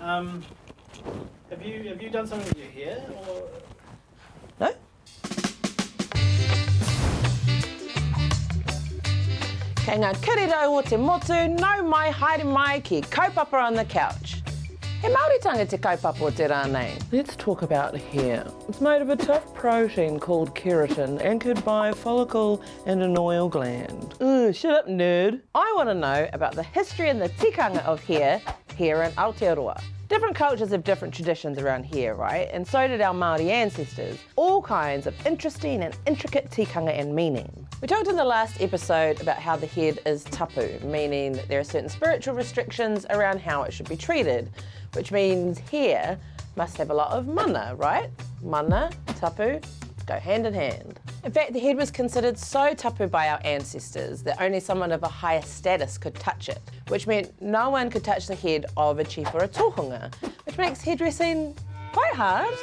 Have you done something with your hair, or...? No? Kei ngā kiriro o te motu, no mai haere mai ki Kaupapa on the couch. He Māoritanga te kaupapa o te rānei. Let's talk about hair. It's made of a tough protein called keratin, anchored by a follicle and an oil gland. Ugh, shut up, nerd. I want to know about the history and the tikanga of hair here in Aotearoa. Different cultures have different traditions around hair, right? And so did our Māori ancestors. All kinds of interesting and intricate tikanga and meaning. We talked in the last episode about how the head is tapu, meaning that there are certain spiritual restrictions around how it should be treated, which means hair must have a lot of mana, right? Mana, tapu, go hand in hand. In fact, the head was considered so tapu by our ancestors that only someone of a higher status could touch it, which meant no one could touch the head of a chief or a tohunga, which makes hairdressing quite hard.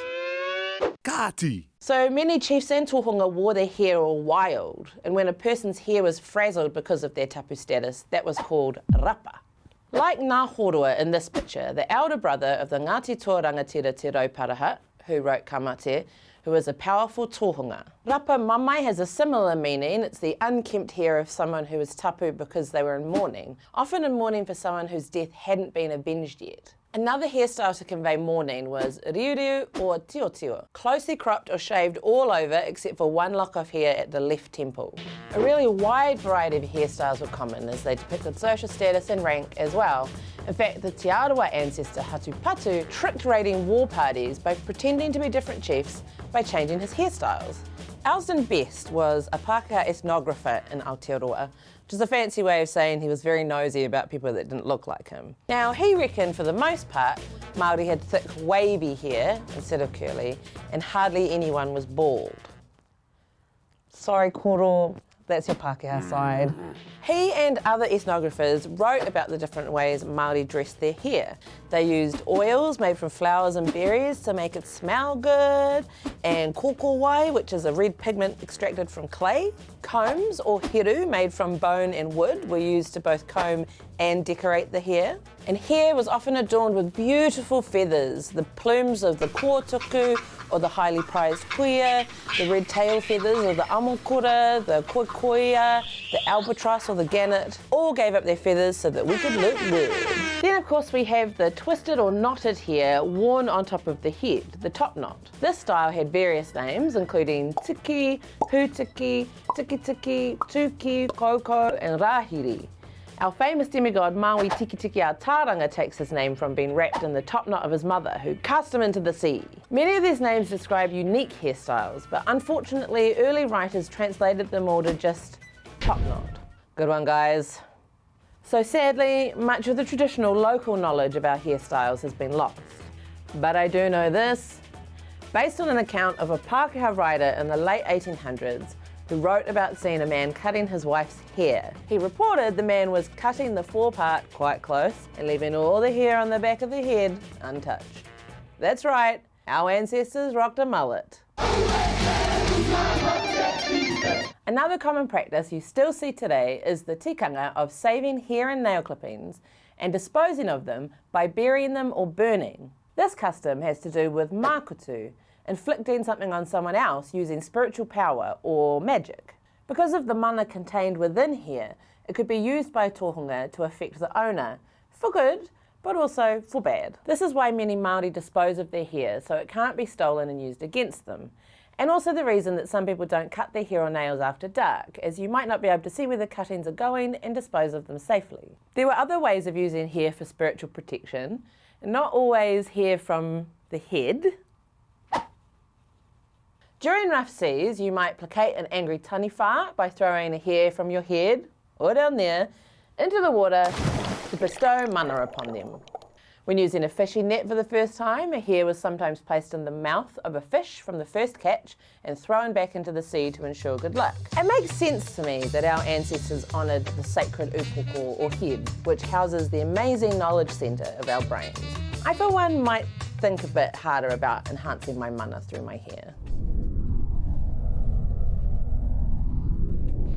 Ngāti. So many chiefs and tohunga wore their hair all wild, and when a person's hair was frazzled because of their tapu status, that was called rapa. Like Ngā Whātua in this picture, the elder brother of the Ngāti rangatira te Rauparaha, who wrote Kamate, who is a powerful tohunga. Rapa mamai has a similar meaning. It's the unkempt hair of someone who was tapu because they were in mourning, often in mourning for someone whose death hadn't been avenged yet. Another hairstyle to convey mourning was riuriu or tiotio, closely cropped or shaved all over except for one lock of hair at the left temple. A really wide variety of hairstyles were common as they depicted social status and rank as well. In fact, the Te Arawa ancestor Hatupatu tricked raiding war parties by pretending to be different chiefs by changing his hairstyles. Alston Best was a Pākehā ethnographer in Aotearoa, which is a fancy way of saying he was very nosy about people that didn't look like him. Now, he reckoned for the most part, Māori had thick, wavy hair instead of curly, and hardly anyone was bald. Sorry, Koro, that's your Pākehā side. He and other ethnographers wrote about the different ways Māori dressed their hair. They used oils made from flowers and berries to make it smell good, and kokowai, which is a red pigment extracted from clay. Combs, or hiru, made from bone and wood, were used to both comb and decorate the hair. And hair was often adorned with beautiful feathers, the plumes of the kōtuku, or the highly prized kuia, the red tail feathers of the amokura, the koikoia, the albatross or the gannet, all gave up their feathers so that we could look good. Then of course we have the twisted or knotted hair worn on top of the head, the top knot. This style had various names, including tiki, pūtiki, tiki-tiki, tuki, koko, and rahiri. Our famous demigod Maui Tiki Tiki Tāranga takes his name from being wrapped in the top knot of his mother, who cast him into the sea. Many of these names describe unique hairstyles, but unfortunately early writers translated them all to just top knot. Good one, guys. So sadly, much of the traditional local knowledge of our hairstyles has been lost. But I do know this. Based on an account of a Pākehā writer in the late 1800s, who wrote about seeing a man cutting his wife's hair. He reported the man was cutting the forepart quite close and leaving all the hair on the back of the head untouched. That's right, our ancestors rocked a mullet. Another common practice you still see today is the tikanga of saving hair and nail clippings and disposing of them by burying them or burning. This custom has to do with makutu, inflicting something on someone else using spiritual power or magic. Because of the mana contained within hair, it could be used by a tohunga to affect the owner, for good, but also for bad. This is why many Māori dispose of their hair, so it can't be stolen and used against them. And also the reason that some people don't cut their hair or nails after dark, as you might not be able to see where the cuttings are going and dispose of them safely. There were other ways of using hair for spiritual protection, and not always hair from the head. During rough seas, you might placate an angry taniwha by throwing a hair from your head, or down there, into the water to bestow mana upon them. When using a fishing net for the first time, a hair was sometimes placed in the mouth of a fish from the first catch and thrown back into the sea to ensure good luck. It makes sense to me that our ancestors honoured the sacred upoko or head, which houses the amazing knowledge centre of our brains. I, for one, might think a bit harder about enhancing my mana through my hair.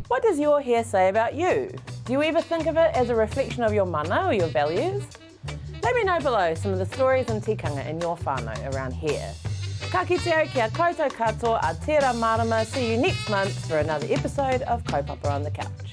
What does your hair say about you? Do you ever think of it as a reflection of your mana or your values? Let me know below some of the stories and tikanga in your whānau around here. Ka kite au kia koutou katoa a tērā marama. See you next month for another episode of Kaupapa on the Couch.